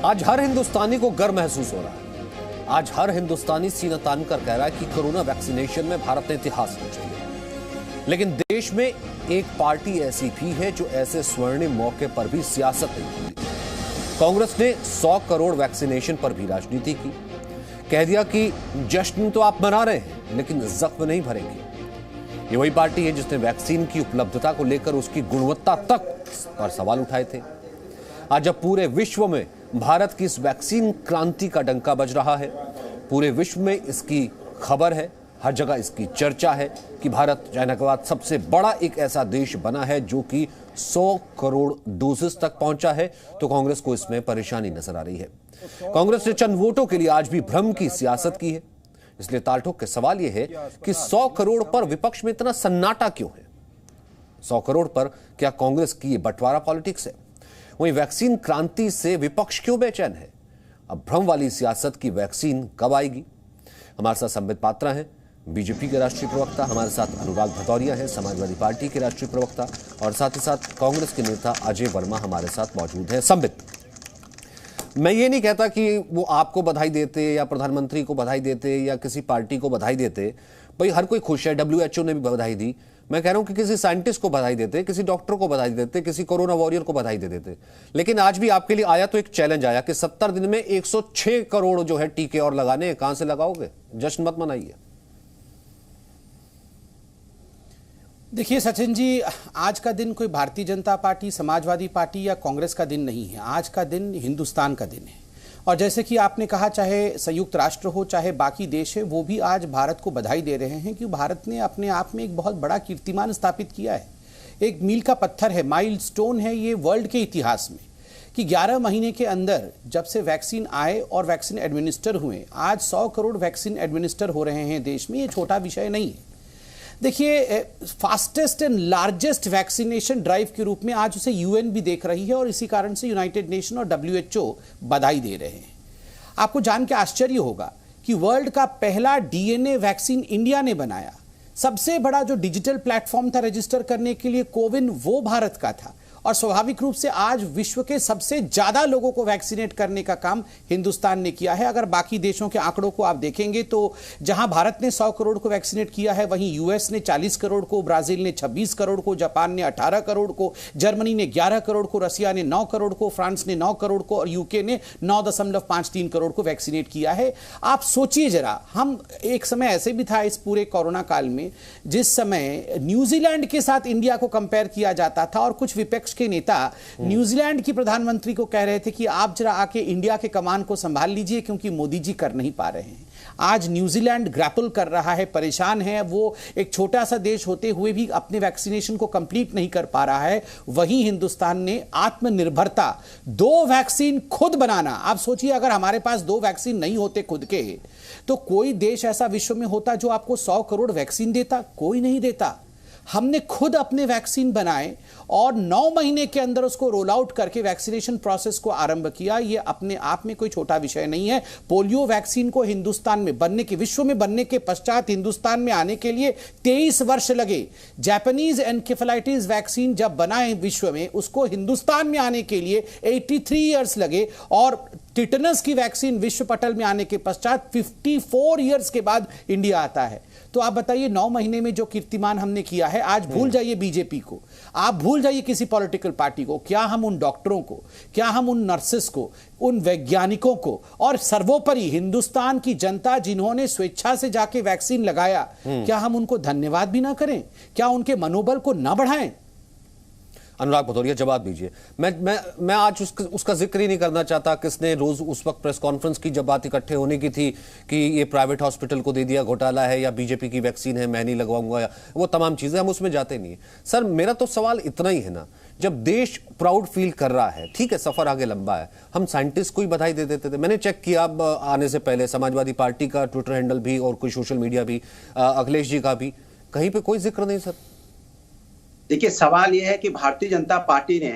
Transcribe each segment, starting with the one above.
आज हर हिंदुस्तानी को गर्व महसूस हो रहा है। आज हर हिंदुस्तानी सीना तान कर कह रहा है कि कोरोना वैक्सीनेशन में भारत ने इतिहास रच दिया। लेकिन देश में एक पार्टी ऐसी भी है जो ऐसे स्वर्णिम मौके पर भी सियासत नहीं की। कांग्रेस ने 100 करोड़ वैक्सीनेशन पर भी राजनीति की। कह दिया कि जश्न तो आप मना रहे हैं लेकिन जख्म नहीं भरेंगे। ये वही पार्टी है जिसने वैक्सीन की उपलब्धता को लेकर उसकी गुणवत्ता तक पर सवाल उठाए थे। आज जब पूरे विश्व में भारत की इस वैक्सीन क्रांति का डंका बज रहा है, पूरे विश्व में इसकी खबर है, हर जगह इसकी चर्चा है कि भारत चाइना के बाद सबसे बड़ा एक ऐसा देश बना है जो कि 100 करोड़ डोजेस तक पहुंचा है, तो कांग्रेस को इसमें परेशानी नजर आ रही है। कांग्रेस ने चंद वोटों के लिए आज भी भ्रम की सियासत की है। इसलिए ताल ठोक के सवाल यह है कि 100 करोड़ पर विपक्ष में इतना सन्नाटा क्यों है? 100 करोड़ पर क्या कांग्रेस की ये बंटवारा पॉलिटिक्स है? वहीं वैक्सीन क्रांति से विपक्ष क्यों बेचैन है? अब भ्रम वाली सियासत की वैक्सीन कब आएगी? हमारे साथ संबित पात्रा हैं, बीजेपी के राष्ट्रीय प्रवक्ता, हमारे साथ अनुराग भदौरिया हैं, समाजवादी पार्टी के राष्ट्रीय प्रवक्ता, और साथ ही साथ कांग्रेस के नेता अजय वर्मा हमारे साथ मौजूद हैं। संबित, मैं ये नहीं कहता कि वो आपको बधाई देते या प्रधानमंत्री को बधाई देते या किसी पार्टी को बधाई देते, भाई हर कोई खुश है, WHO ने भी बधाई दी। मैं कह रहा हूं कि किसी साइंटिस्ट को बधाई देते, किसी डॉक्टर को बधाई देते, किसी कोरोना वॉरियर को बधाई दे देते। लेकिन आज भी आपके लिए आया तो एक चैलेंज आया कि 70 दिन में 106 करोड़ जो है टीके और लगाने, कहां से लगाओगे? जश्न मत मनाइए। देखिए सचिन जी, आज का दिन कोई भारतीय जनता पार्टी, समाजवादी पार्टी या कांग्रेस का दिन नहीं है। आज का दिन हिंदुस्तान का दिन है। और जैसे कि आपने कहा, चाहे संयुक्त राष्ट्र हो चाहे बाकी देश है, वो भी आज भारत को बधाई दे रहे हैं कि भारत ने अपने आप में एक बहुत बड़ा कीर्तिमान स्थापित किया है। एक मील का पत्थर है, माइलस्टोन है ये वर्ल्ड के इतिहास में, कि 11 महीने के अंदर जब से वैक्सीन आए और वैक्सीन एडमिनिस्टर हुए, आज 100 करोड़ वैक्सीन एडमिनिस्टर हो रहे हैं देश में। ये छोटा विषय नहीं है। देखिए, fastest and largest vaccination drive के रूप में आज उसे UN भी देख रही है और इसी कारण से यूनाइटेड नेशन और WHO बधाई दे रहे हैं। आपको जान के आश्चर्य होगा कि वर्ल्ड का पहला DNA वैक्सीन इंडिया ने बनाया। सबसे बड़ा जो डिजिटल प्लेटफॉर्म था रजिस्टर करने के लिए, कोविन, वो भारत का था। और स्वाभाविक रूप से आज विश्व के सबसे ज्यादा लोगों को वैक्सीनेट करने का काम हिंदुस्तान ने किया है। अगर बाकी देशों के आंकड़ों को आप देखेंगे तो जहां भारत ने 100 करोड़ को वैक्सीनेट किया है, वहीं US ने 40 करोड़ को, ब्राजील ने 26 करोड़ को, जापान ने 18 करोड़ को, जर्मनी ने 11 करोड़ को, रसिया ने 9 करोड़ को, फ्रांस ने 9 करोड़ को और UK ने 9.53 करोड़ को वैक्सीनेट किया है। आप सोचिए जरा, हम एक समय ऐसे भी था इस पूरे कोरोना काल में जिस समय न्यूजीलैंड के साथ इंडिया को कंपेयर किया जाता था और कुछ विपक्ष के नेता न्यूजीलैंड की प्रधानमंत्री को कह रहे थे कि आप जरा आके इंडिया के कमान को संभाल लीजिए क्योंकि मोदी जी कर नहीं पा रहे हैं। आज न्यूजीलैंड ग्रैपल कर रहा है, परेशान है। वो एक छोटा सा देश होते हुए भी अपने वैक्सीनेशन को कंप्लीट नहीं कर पा रहा है। वहीं हिंदुस्तान ने आत्मनिर्भरता, 2 वैक्सीन खुद बनाना। आप सोचिए, अगर हमारे पास 2 वैक्सीन नहीं होते खुद के, तो कोई देश ऐसा विश्व में होता जो आपको 100 करोड़ वैक्सीन देता? कोई नहीं देता। हमने खुद अपने वैक्सीन बनाए और 9 महीने के अंदर उसको रोल आउट करके वैक्सीनेशन प्रोसेस को आरंभ किया। यह अपने आप में कोई छोटा विषय नहीं है। पोलियो वैक्सीन को हिंदुस्तान में बनने के, विश्व में बनने के पश्चात हिंदुस्तान में आने के लिए 23 वर्ष लगे। जापानीज एनकेफेलाइटिस वैक्सीन जब बना है विश्व में, उसको हिंदुस्तान में आने के लिए 83 ईयर्स लगे। और टिटनस की वैक्सीन विश्व पटल में आने के पश्चात 54 ईयर्स के बाद इंडिया आता है। तो आप बताइए, 9 महीने में जो कीर्तिमान हमने किया है, आज भूल जाइए बीजेपी को, आप भूल जाइए किसी पॉलिटिकल पार्टी को। क्या हम उन डॉक्टरों को, क्या हम उन नर्सेस को, उन वैज्ञानिकों को और सर्वोपरि हिंदुस्तान की जनता जिन्होंने स्वेच्छा से जाके वैक्सीन लगाया, क्या हम उनको धन्यवाद भी ना करें? क्या उनके मनोबल को ना बढ़ाएं? अनुराग भदौरिया, जवाब दीजिए। मैं आज उसका जिक्र ही नहीं करना चाहता। किसने रोज उस वक्त प्रेस कॉन्फ्रेंस की जब बात इकट्ठे होने की थी कि ये प्राइवेट हॉस्पिटल को दे दिया, घोटाला है, या बीजेपी की वैक्सीन है, मैं नहीं लगवाऊंगा, या वो तमाम चीजें, हम उसमें जाते नहीं है। सर, मेरा तो सवाल इतना ही है ना, जब देश प्राउड फील कर रहा है, ठीक है, सफर आगे लंबा है, हम साइंटिस्ट को ही बधाई दे देते थे। मैंने चेक किया अब आने से पहले समाजवादी पार्टी का ट्विटर हैंडल भी और कोई सोशल मीडिया भी, अखिलेश जी का भी, कहीं पे कोई जिक्र नहीं। सर देखिए, सवाल यह है कि भारतीय जनता पार्टी ने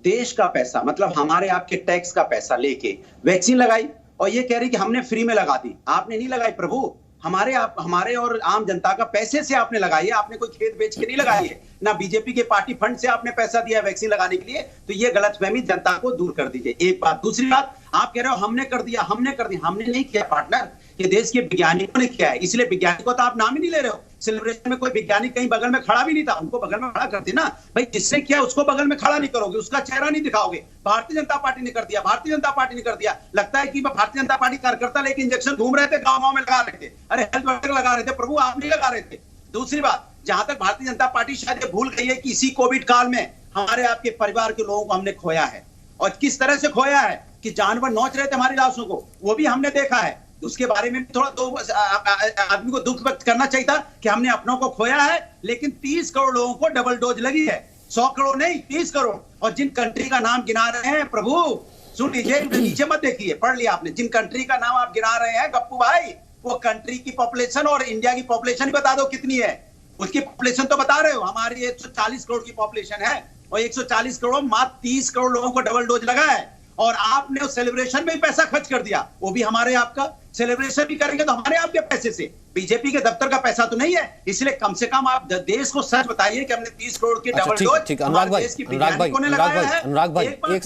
देश का पैसा, मतलब हमारे आपके टैक्स का पैसा लेके वैक्सीन लगाई और ये कह रही कि हमने फ्री में लगा दी। आपने नहीं लगाई प्रभु, हमारे और आम जनता का पैसे से आपने लगाई है। आपने कोई खेत बेच के नहीं लगाई है। ना बीजेपी के पार्टी फंड से आपने पैसा दिया वैक्सीन लगाने के लिए। तो ये गलतफहमी जनता को दूर कर दीजिए, एक बात। दूसरी बात, आप कह रहे हो हमने कर दिया, हमने नहीं किया पार्टनर, ये देश के वैज्ञानिकों ने किया है। इसलिए वैज्ञानिकों तो आप नाम ही नहीं ले रहे हो। सेलिब्रेशन में कोई वैज्ञानिक कहीं बगल में खड़ा भी नहीं था, उनको बगल में खड़ा करते ना भाई। जिसने किया उसको बगल में खड़ा नहीं करोगे, उसका चेहरा नहीं दिखाओगे। भारतीय जनता पार्टी ने कर दिया, भारतीय जनता पार्टी ने कर दिया। लगता है कि भारतीय जनता पार्टी कार्यकर्ता लेके इंजेक्शन घूम रहे थे, गाँव में लगा रहे थे। अरे हेल्थ वर्कर लगा रहे थे प्रभु, आप नहीं लगा रहे थे। दूसरी बात, जहां तक भारतीय जनता पार्टी शायद ये भूल गई है कि इसी कोविड काल में हमारे आपके परिवार के लोगों को हमने खोया है। और किस तरह से खोया है कि जानवर नोच रहे थे हमारी लाशों को, वो भी हमने देखा है। उसके बारे में थोड़ा तो आदमी को दुख व्यक्त करना चाहिए था कि हमने अपनों को खोया है। लेकिन 30 करोड़ लोगों को डबल डोज लगी है, 100 करोड़ नहीं 30 करोड़। और जिन कंट्री का नाम गिना रहे हैं प्रभु, सुन लीजिए, नीचे मत देखिए, पढ़ लिया आपने। जिन कंट्री का नाम आप गिना रहे हैं गप्पू भाई, वो कंट्री की पॉपुलेशन और इंडिया की पॉपुलेशन बता दो कितनी है। उसकी पॉपुलेशन तो बता रहे हो, हमारी 140 करोड़ की पॉपुलेशन है और 140 करोड़ मात्र 30 करोड़ लोगों को डबल डोज लगा है। और आपने उस सेलिब्रेशन में ही पैसा खर्च कर दिया, वो भी हमारे आपका। सेलिब्रेशन भी करेंगे तो हमारे आपके पैसे से, बीजेपी के दफ्तर का पैसा तो नहीं है। इसलिए कम से कम आप देश को सच बताइए कि हमने 30 करोड़ की डबल डोज अनुराग भाई, एक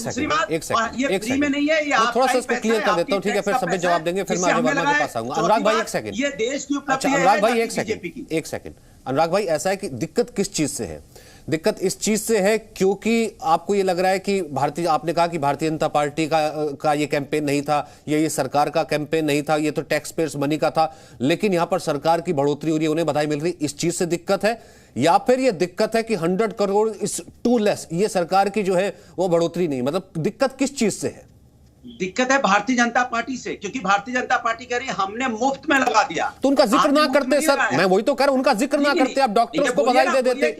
सेकंड में नहीं है, ये थोड़ा सा इसको क्लियर कर देता हूं, ठीक है? फिर सभी जवाब देंगे, फिर मैं अजय वर्मा के पास आऊंगा। अनुराग भाई एक सेकंड, ये देश की उपलब्धि है। अनुराग भाई एक सेकंड, अनुराग भाई ऐसा है कि दिक्कत किस चीज से है? दिक्कत इस चीज से है क्योंकि आपको ये लग रहा है कि आपने कहा कि भारतीय जनता पार्टी का ये कैंपेन नहीं था, ये सरकार का कैंपेन नहीं था, ये तो टैक्स पेयर्स मनी का था, लेकिन यहां पर सरकार की बढ़ोतरी हो रही है, उन्हें बधाई मिल रही, इस चीज से दिक्कत है? या फिर ये दिक्कत है कि 100 करोड़ इज टू लेस, ये सरकार की जो है वो बढ़ोतरी नहीं? मतलब दिक्कत किस चीज से है? दिक्कत है भारतीय जनता पार्टी से, क्योंकि भारतीय जनता पार्टी कह रही है हमने मुफ्त में लगा दिया। तो उनका जिक्र ना करते सर, मैं वही तो कह रहा हूं, उनका जिक्र ना करते, आप डॉक्टर्स को बधाई दे देते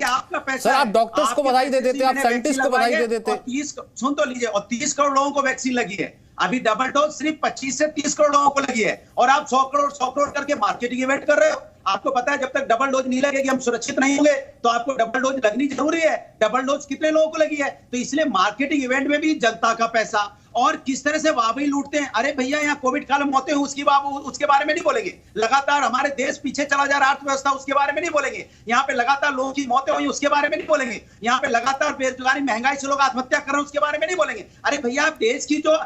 सर, आप डॉक्टर्स को बधाई दे देते, आप साइंटिस्ट को बधाई दे देते। 30 सुन तो लीजिए, और 30 करोड़ लोगों को वैक्सीन लगी है। अभी डबल डोज सिर्फ 25 से 30 करोड़ लोगों को लगी है, और आप 100 करोड़ करके मार्केटिंग इवेंट कर रहे हो। आपको पता है जब तक डबल डोज नहीं लगेगी हम सुरक्षित नहीं होंगे, तो आपको डबल डोज लगनी जरूरी है। डबल डोज कितने लोगों को लगी है? तो इसलिए मार्केटिंग इवेंट में भी जनता का पैसा, और किस तरह से वाहवाही लूटते हैं। अरे भैया, यहाँ कोविड काल में मौतें हुई उसके बारे में नहीं बोलेंगे। लगातार हमारे देश पीछे चला जा रहा अर्थव्यवस्था, उसके बारे में नहीं बोलेंगे। यहाँ पे लगातार लोगों की मौतें हुई, उसके बारे में नहीं बोलेंगे। यहाँ पे लगातार बेरोजगारी, महंगाई से लोग आत्महत्या कर रहे हैं, उसके बारे में नहीं बोलेंगे। अरे भैया, आप देश की जो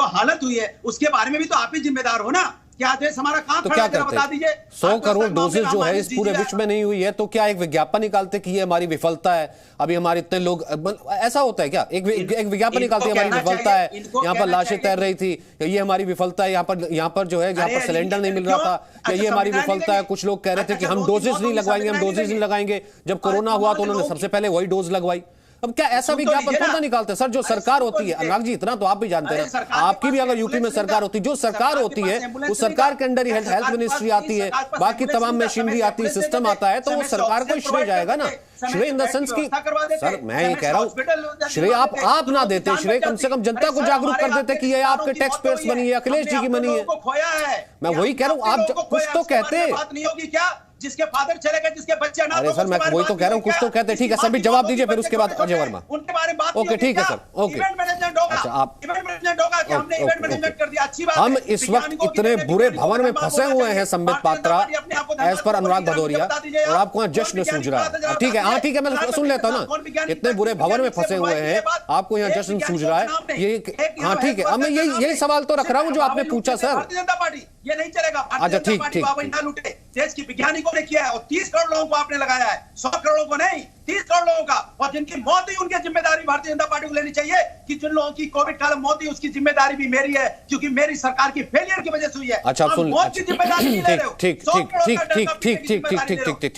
हालत हुई है उसके बारे में भी तो आप ही जिम्मेदार हो ना। क्या देश हमारा कहां तो खड़ा क्या है, बता दीजिए। 100 करोड़ डोजेज जो है इस पूरे विश्व में नहीं हुई है, तो क्या एक विज्ञापन निकालते कि ये हमारी विफलता है, अभी हमारे इतने लोग, ऐसा होता है क्या? एक विज्ञापन निकालते हमारी विफलता है, यहाँ पर लाशें तैर रही थी, ये हमारी विफलता है, यहाँ पर जो है जहाँ पर सिलेंडर नहीं मिल रहा था, ये हमारी विफलता है। कुछ लोग कह रहे थे कि हम डोजेज नहीं लगवाएंगे, हम डोजेज नहीं लगाएंगे। जब कोरोना हुआ तो उन्होंने सबसे पहले वही डोज लगवाई। अब क्या ऐसा विज्ञापन थोड़ा ना निकालते सर? जो सरकार होती है, अनुराग जी इतना तो आप भी जानते हैं, आपकी भी अगर यूपी में सरकार होती, जो सरकार होती है उस सरकार के अंडर ही हेल्थ मिनिस्ट्री आती है, बाकी तमाम मशीनरी आती है, सिस्टम आता है, तो वो सरकार को श्रेय जाएगा ना। श्रेय इन द सेंस की सर, मैं ये कह रहा हूं, श्रेय आप ना देते, श्रेय कम से कम जनता को जागरूक कर देते कि ये आपके टैक्स पेयर्स बनी है, अखिलेश जी की बनी है। मैं वही कह रहा हूं, आप कुछ तो कहते। बात नहीं होगी क्या? जिसके फादर चले गए, जिसके बच्चे ना। अरे सर, मैं वही तो कह रहा हूं, कुछ तो कहते। ठीक है, सभी जवाब दीजिए, फिर उसके बाद अजय वर्मा। उनके बारे में बात ओके, ठीक है सर, ओके। इवेंट मैनेजमेंट होगा, अच्छा, आप इवेंट मैनेजमेंट होगा कि हमने इवेंट मैनेजमेंट कर दिया, अच्छी बात है। हम इस वक्त इतने बुरे भवन में फंसे हुए हैं संबित पात्रा, एज पर अनुराग भदौरिया, और आपको यहाँ जश्न सूझ रहा है। ठीक है, हाँ ठीक है, मैं सुन लेता हूँ ना। इतने बुरे भवन में फंसे हुए हैं, आपको यहाँ जश्न सूझ रहा है, ये हाँ ठीक है। अब मैं यही सवाल तो रख रहा हूँ जो आपने पूछा सर। भारतीय जनता पार्टी ये नहीं चलेगा। अच्छा, ठीक ठीक, देश की वैज्ञानिकों ने किया है, और 30 करोड़ लोगों को आपने लगाया है, 100 करोड़ को नहीं, 30 करोड़ लोगों का। और जिनकी मौत हुई उनकी जिम्मेदारी भारतीय जनता पार्टी को लेनी चाहिए कि जिन लोगों की कोविड काल में मौत हुई उसकी जिम्मेदारी भी मेरी है, क्योंकि मेरी सरकार की फेलियर की वजह से हुई है। अच्छा, मौत की जिम्मेदारी नहीं ले रहे हो। ठीक।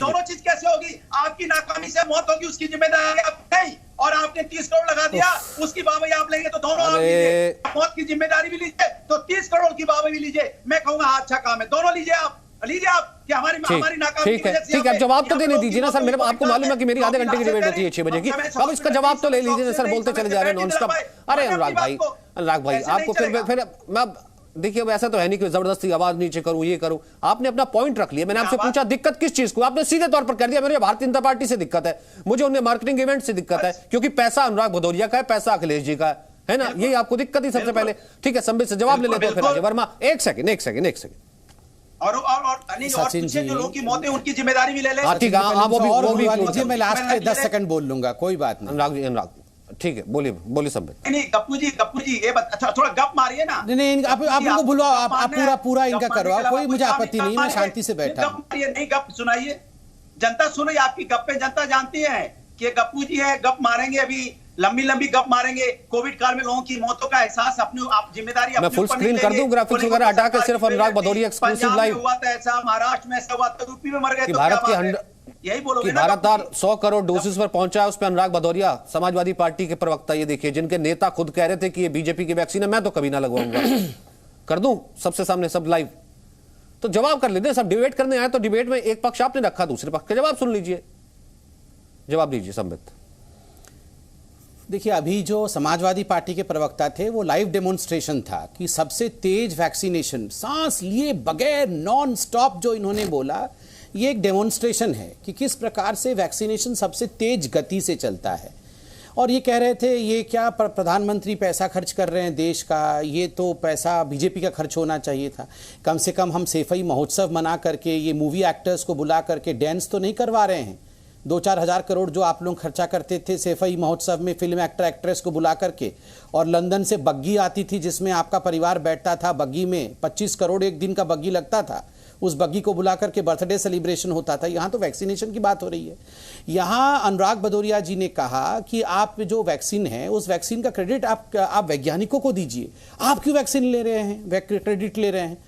दोनों चीज कैसे होगी? आपकी नाकामी से मौत होगी, उसकी जिम्मेदारी आप नहीं, और आपने 30 करोड़ लगा दिया, उसकी वाहवाही आप लेंगे तो दोनों आप लीजिए। मौत की जिम्मेदारी भी लीजिए तो 30 करोड़ की वाहवाही भी लीजिए। मैं कहूंगा अच्छा काम है, दोनों लीजिए आप कि हमारी नाकामी। ठीक है, जवाब तो देने दीजिए ना सर। मेरे आपको मालूम है कि मेरी आधे घंटे की डिबेट होती है 6 बजे की, अब इसका जवाब तो ले लीजिए ना सर। बोलते चले जा रहे हैं नॉन स्टॉप। अरे अनुराग भाई आपको फिर मैं देखिए, अब ऐसा तो है नहीं कि जबरदस्ती आवाज नीचे करूं, ये करूं। आपने अपना पॉइंट रख लिया। मैंने आपसे पूछा दिक्कत किस चीज को, आपने सीधे तौर पर कह दिया मेरे भारतीय जनता पार्टी से दिक्कत है, मुझे उनमें मार्केटिंग इवेंट से दिक्कत है, क्योंकि पैसा अनुराग भदौरिया का है, पैसा अखिलेश जी का है ना, यही आपको दिक्कत ही सबसे पहले। ठीक है, संबित से जवाब ले लेते हैं फिर अजय वर्मा। एक सेकंड सचिन जी, जो लोगों की मौतें उनकी जिम्मेदारी भी ले ले। ठीक है, हाँ, वो भी लीजिए, मैं लास्ट के 10 सेकंड बोल लूंगा, कोई बात नहीं। अनुराग, ठीक है, बोलिए संबित। नहीं गप्पू जी ये अच्छा थोड़ा गप मारिए ना। नहीं, आप इनको बुलाओ, आप पूरा इनका करवाओ, कोई मुझे आपत्ति नहीं, मैं शांति से बैठा हूं। नहीं गप सुनाइए, जनता सुनो, आपकी गप्पे जनता जानती है कि गप्पू जी है, गप मारेंगे, अभी लंबी गप मारेंगे। कोविड काल में लोगों की मौतों का एहसास अपनी आप जिम्मेदारी मैं फुल स्क्रीन कर दूं, ग्राफिक्स वगैरह हटा के सिर्फ अनुराग भदौरिया एक्सक्लूसिव लाइव। हुआ था ऐसा, महाराष्ट्र में ऐसा हुआ था, यूपी में मर गए, कि भारत के यही बोलोगे ना, भारत 100 करोड़ डोसेस पर पहुंचा है, उस पर अनुराग भदौरिया समाजवादी पार्टी के प्रवक्ता, ये देखिए, जिनके नेता खुद कह रहे थे कि ये बीजेपी की वैक्सीन है, मैं तो कभी ना लगवाऊंगा। कर दूं सबसे सामने, सब लाइव, तो जवाब कर लेते हैं। सब डिबेट करने आए तो डिबेट में एक पक्ष आपने रखा, दूसरे पक्ष का जवाब सुन लीजिए, जवाब दीजिए संबित। देखिए, अभी जो समाजवादी पार्टी के प्रवक्ता थे, वो लाइव डेमोन्स्ट्रेशन था कि सबसे तेज वैक्सीनेशन, सांस लिए बगैर नॉन स्टॉप जो इन्होंने बोला, ये एक डेमोन्स्ट्रेशन है कि किस प्रकार से वैक्सीनेशन सबसे तेज गति से चलता है। और ये कह रहे थे, ये क्या प्रधानमंत्री पैसा खर्च कर रहे हैं देश का, ये तो पैसा बीजेपी का खर्च होना चाहिए था। कम से कम हम सैफई महोत्सव मना करके, ये मूवी एक्टर्स को बुला करके डांस तो नहीं करवा रहे हैं। 2-4 हज़ार करोड़ जो आप लोग खर्चा करते थे सैफई महोत्सव में फिल्म एक्टर एक्ट्रेस को बुला करके, और लंदन से बग्गी आती थी जिसमें आपका परिवार बैठता था, बग्गी में 25 करोड़ एक दिन का बग्गी लगता था, उस बग्गी को बुला करके बर्थडे सेलिब्रेशन होता था। यहाँ तो वैक्सीनेशन की बात हो रही है। यहाँ अनुराग भदौरिया जी ने कहा कि आप जो वैक्सीन है, उस वैक्सीन का क्रेडिट आप वैज्ञानिकों को दीजिए। आप क्यों वैक्सीन ले रहे हैं, क्रेडिट ले रहे हैं?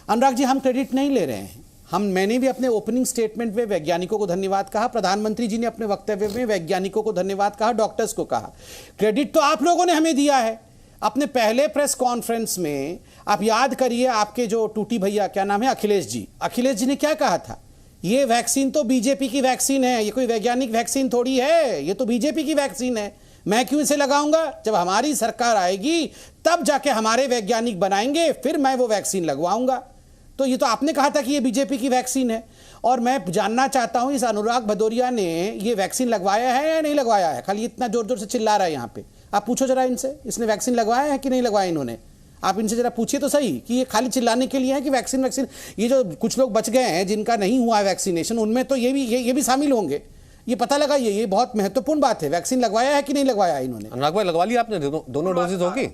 अनुराग जी, हम क्रेडिट नहीं ले रहे हैं। मैंने भी अपने ओपनिंग स्टेटमेंट में वैज्ञानिकों को धन्यवाद कहा, प्रधानमंत्री जी ने अपने वक्तव्य में वैज्ञानिकों को धन्यवाद कहा, डॉक्टर्स को कहा। क्रेडिट तो आप लोगों ने हमें दिया है। अपने पहले प्रेस कॉन्फ्रेंस में आप याद करिए, आपके जो टूटी भैया, क्या नाम है, अखिलेश जी ने क्या कहा था? ये वैक्सीन तो बीजेपी की वैक्सीन है, ये कोई वैज्ञानिक वैक्सीन थोड़ी है, ये तो बीजेपी की वैक्सीन है, मैं क्यों इसे लगाऊंगा? जब हमारी सरकार आएगी तब जाके हमारे वैज्ञानिक बनाएंगे, फिर मैं वो वैक्सीन लगवाऊंगा। तो ये तो आपने कहा था कि ये बीजेपी की वैक्सीन है। और मैं जानना चाहता हूं, इस अनुराग भदौरिया ने ये वैक्सीन लगवाया है या नहीं लगवाया है? खाली इतना जोर जोर से चिल्ला रहा है यहाँ पे। आप पूछो जरा इनसे, इसने वैक्सीन लगवाया है कि नहीं लगवाया इन्होंने? आप इनसे जरा पूछिए तो सही कि ये खाली चिल्लाने के लिए है कि वैक्सीन। ये जो कुछ लोग बच गए हैं जिनका नहीं हुआ है वैक्सीनेशन, उनमें तो ये भी शामिल होंगे। ये पता लगा, ये बहुत महत्वपूर्ण बात है। वैक्सीन लगवाया है कि नहीं लगवाया है इन्होंने? अनुराग भाई, लगवा लिया आपने? दोनों डोजेज होगी?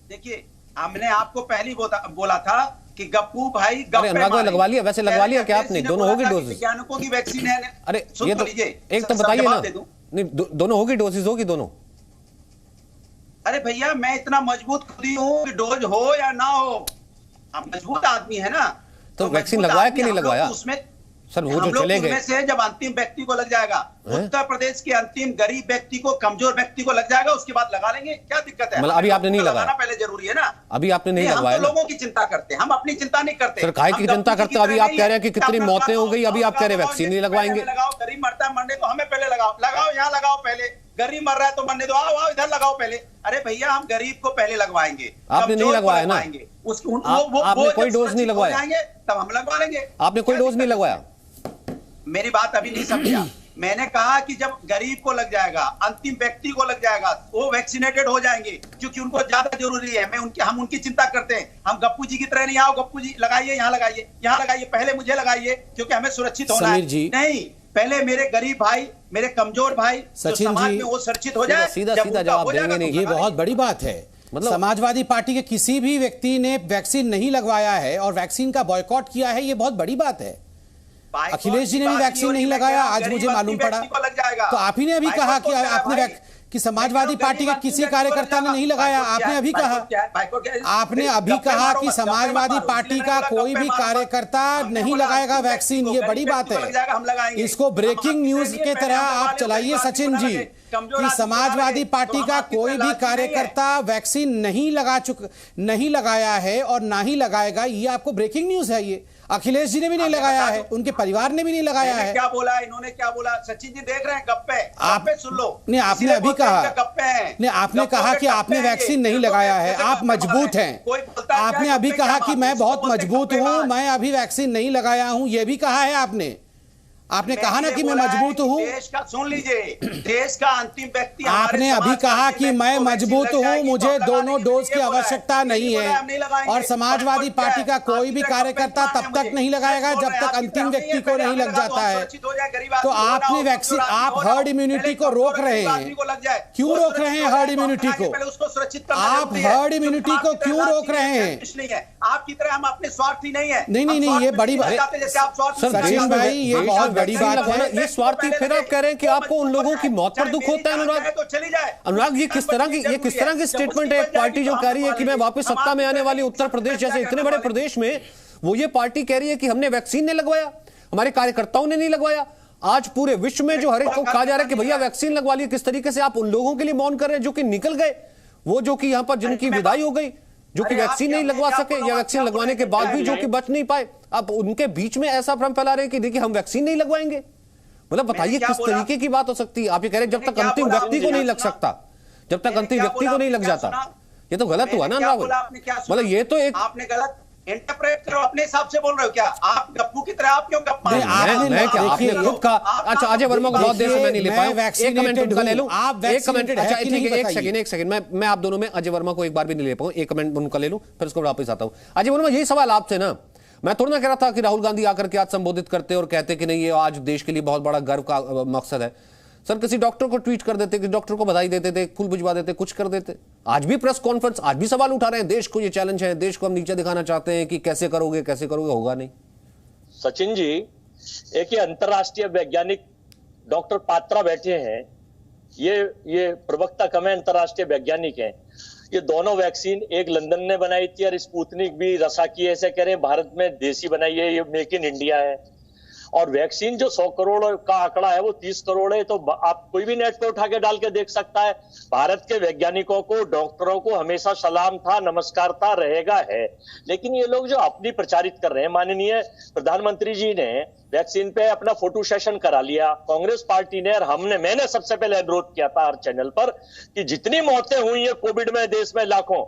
देखिए, हमने आपको पहली बोला था कि गप्पू भाई, अनुराग भाई लगवा लिया, वैसे लगवा लिया क्या आपने? दोनों होगी डोजेज? वैज्ञानिकों की वैक्सीन है। अरे ये तो एक तो बताइए ना। नहीं, दोनों होगी, डोजेज होगी दोनों? अरे भैया, मैं इतना मजबूत खुद ही हूँ कि डोज हो या ना हो, आप मजबूत आदमी है ना। तो वैक्सीन लगवाया कि नहीं लगवाया? उसमें सर वो जो चले गए से जब अंतिम व्यक्ति को लग जाएगा, उत्तर प्रदेश के अंतिम गरीब व्यक्ति को, कमजोर व्यक्ति को लग जाएगा, उसके बाद लगा लेंगे, क्या दिक्कत है? मतलब अभी आपने नहीं लगाया? पहले जरूरी है ना। अभी आपने नहीं लगवाया? हम तो लोगों की चिंता करते हैं, हम अपनी चिंता नहीं करते। सर काहे की चिंता करते? अभी आप कह रहे हैं कि कितनी मौतें हो गई, अभी आप कह रहे हैं वैक्सीन नहीं लगवाएंगे। लगाओ, गरीब मरता है, मरने तो हमें पहले लगाओ, यहाँ लगाओ पहले। गरीब मर रहा है तो मरने दो, आओ इधर लगाओ पहले। अरे भैया, हम गरीब को पहले लगवाएंगे। आपने नहीं लगवाया ना? आपने कोई डोज नहीं लगवाया, तब हम लगवा लेंगे। आपने कोई डोज नहीं लगवाया? मेरी बात अभी नहीं समझा। मैंने कहा कि जब गरीब को लग जाएगा, अंतिम व्यक्ति को लग जाएगा, वो वैक्सीनेटेड हो जाएंगे, क्योंकि उनको ज्यादा जरूरी है। हम उनकी चिंता करते हैं। हम गप्पू जी की तरह नहीं, आओ गप्पू जी लगाइए, यहाँ लगाइए, पहले मुझे लगाइए, क्योंकि हमें सुरक्षित होना है। नहीं, पहले मेरे गरीब भाई, मेरे कमजोर भाई सचिन जी, वो सुरक्षित हो जाए। सीधा जवाब देंगे नहीं, ये बहुत बड़ी बात है। मतलब समाजवादी पार्टी के किसी भी व्यक्ति ने वैक्सीन नहीं लगवाया है और वैक्सीन का बॉयकॉट किया है, ये बहुत बड़ी बात है। अखिलेश जी ने भी वैक्सीन नहीं लगाया, आज मुझे मालूम पड़ा। तो आप ही ने अभी कहा कि समाजवादी पार्टी के किसी कार्यकर्ता ने नहीं लगाया। आपने अभी कहा कि समाजवादी पार्टी का कोई भी कार्यकर्ता नहीं लगाएगा वैक्सीन। ये बड़ी बात है। इसको ब्रेकिंग न्यूज के तरह आप चलाइए सचिन जी, कि समाजवादी पार्टी का कोई भी कार्यकर्ता वैक्सीन नहीं लगाया है और ना ही लगाएगा। ये आपको ब्रेकिंग न्यूज है। ये अखिलेश जी ने भी नहीं लगाया है, उनके परिवार ने भी नहीं लगाया है। क्या बोला इन्होंने, क्या बोला? सचिन जी देख रहे हैं, गप्पे सुन लो। नहीं, आपने अभी कहा, नहीं आपने कहा कि आपने वैक्सीन नहीं लगाया है, आप मजबूत हैं। आपने अभी कहा कि मैं बहुत मजबूत हूं, मैं अभी वैक्सीन नहीं लगाया हूं, यह भी कहा है आपने। आपने कहा ना कि मैं मजबूत हूं। देश का सुन लीजिए, देश का अंतिम व्यक्ति आपने अभी कहा कि मैं मजबूत हूं, मुझे दोनों डोज की आवश्यकता नहीं है, और समाजवादी पार्टी का कोई भी कार्यकर्ता तब तक नहीं लगाएगा जब तक अंतिम व्यक्ति को नहीं लग जाता है। तो आपने वैक्सीन, आप हर्ड इम्यूनिटी को रोक रहे हैं, क्यों रोक रहे हैं हर्ड इम्यूनिटी को? आप हर्ड इम्यूनिटी को क्यों रोक रहे हैं? आपकी तरह हम अपने स्वार्थी नहीं है। नहीं, ये बड़ी सचिन भाई, ये बहुत बड़ी बात है। ये स्वार्थी, फिर आप कह रहे हैं कि आपको उन लोगों की मौत पर दुख होता है। अनुराग, तो चली जाए। अनुराग, ये किस तरह की स्टेटमेंट है? एक पार्टी जो कह रही है कि मैं वापस सत्ता में आने वाली उत्तर प्रदेश जैसे इतने बड़े प्रदेश में, वो ये पार्टी कह रही है कि हमने वैक्सीन नहीं लगवाया, हमारे कार्यकर्ताओं ने नहीं लगवाया। आज पूरे विश्व में जो हर एक को कहा जा रहा है कि भैया वैक्सीन लगवा लिए, किस तरीके से आप उन लोगों के लिए मौन कर रहे हैं जो कि निकल गए, वो जो कि यहां पर जिनकी विदाई हो गई, जो कि वैक्सीन नहीं लगवा सके या वैक्सीन लगवाने के बाद भी जो कि बच नहीं पाए, आप उनके बीच में ऐसा भ्रम फैला रहे हैं कि देखिए हम वैक्सीन नहीं लगवाएंगे। मतलब बताइए किस तरीके की बात हो सकती है? आप ये कह रहे हैं जब तक अंतिम व्यक्ति को नहीं लग सकता, जब तक अंतिम व्यक्ति को नहीं लग जाता, ये तो गलत हुआ ना राहुल। मतलब ये तो एक आपने गलत इंटरप्रेट करो, अपने हिसाब से बोल रहे हो क्या? आप गप्पू की तरह आप क्यों गप मार रहे हो? मैं क्या, आपने खुद कहा। अच्छा, अजय वर्मा को बहुत देर से मैं नहीं ले पाया, एक कमेंट उनका ले लूं, एक कमेंट। अच्छा ठीक है, एक सेकंड, मैं आप दोनों में अजय वर्मा को एक बार भी नहीं ले पाऊं, एक कमेंट उनका ले लूं, फिर उसको वापस आता हूं। अजय वर्मा, यही सवाल आपसे ना, मैं थोड़ा ना कह रहा था कि राहुल गांधी आकर के आज संबोधित करते और कहते कि नहीं ये आज देश के लिए बहुत बड़ा गर्व का मकसद है। सर, किसी डॉक्टर को ट्वीट कर देते, किसी डॉक्टर को बधाई देते थे, फूल भिजवा देते, कुछ कर देते। आज भी प्रेस कॉन्फ्रेंस, आज भी सवाल उठा रहे हैं, देश को ये चैलेंज है, देश को हम नीचे दिखाना चाहते हैं कि कैसे करोगे, होगा नहीं। सचिन जी, एक ये अंतर्राष्ट्रीय वैज्ञानिक डॉक्टर पात्रा बैठे हैं, ये प्रवक्ता कम है, अंतर्राष्ट्रीय वैज्ञानिक हैं। ये दोनों वैक्सीन, एक लंदन ने बनाई थी और स्पुतनिक भी रसा की, ऐसे कह रहे हैं भारत में देसी बनाई है, ये मेक इन इंडिया है। और वैक्सीन जो 100 करोड़ का आंकड़ा है वो 30 करोड़ है, तो आप कोई भी नेट पे उठा के डाल के देख सकता है। भारत के वैज्ञानिकों को, डॉक्टरों को हमेशा सलाम था, नमस्कार था, रहेगा है। लेकिन ये लोग जो अपनी प्रचारित कर रहे हैं, माननीय प्रधानमंत्री जी ने वैक्सीन पे अपना फोटो सेशन करा लिया, कांग्रेस पार्टी ने, और मैंने सबसे पहले अनुरोध किया था हर चैनल पर कि जितनी मौतें हुई है कोविड में देश में लाखों,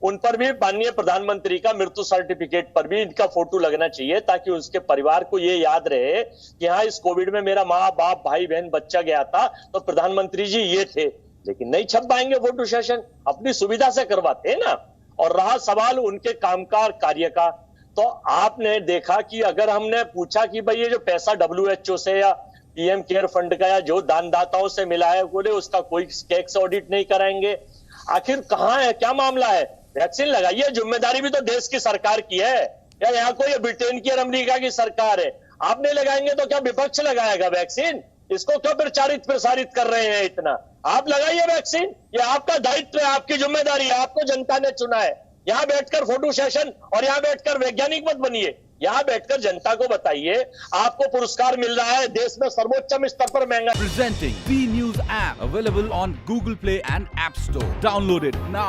उन पर भी माननीय प्रधानमंत्री का मृत्यु सर्टिफिकेट पर भी इनका फोटो लगना चाहिए, ताकि उसके परिवार को ये याद रहे कि हाँ, इस कोविड में मेरा माँ बाप भाई बहन बच्चा गया था तो प्रधानमंत्री जी ये थे। लेकिन नहीं छप पाएंगे फोटो सेशन, अपनी सुविधा से करवाते हैं ना। और रहा सवाल उनके कामकाज कार्य का, तो आपने देखा कि अगर हमने पूछा कि भाई ये जो पैसा WHO से या PM केयर फंड का या जो दानदाताओं से मिला है, बोले उसका कोई टैक्स ऑडिट नहीं कराएंगे। आखिर कहाँ है, क्या मामला है? वैक्सीन लगाइए, जिम्मेदारी भी तो देश की सरकार की है, या यहाँ कोई ब्रिटेन की और अमेरिका की सरकार है? आप नहीं लगाएंगे तो क्या विपक्ष लगाएगा वैक्सीन? इसको क्यों प्रसारित कर रहे हैं इतना? आप लगाइए वैक्सीन, ये आपका दायित्व है, आपकी जिम्मेदारी है, आपको जनता ने चुना है। यहाँ बैठकर फोटो सेशन और यहाँ बैठकर वैज्ञानिक मत बनिए, यहाँ बैठकर जनता को बताइए आपको पुरस्कार मिल रहा है देश में सर्वोच्च स्तर पर महंगा। Presenting B News app available on Google Play and App Store. Download it now.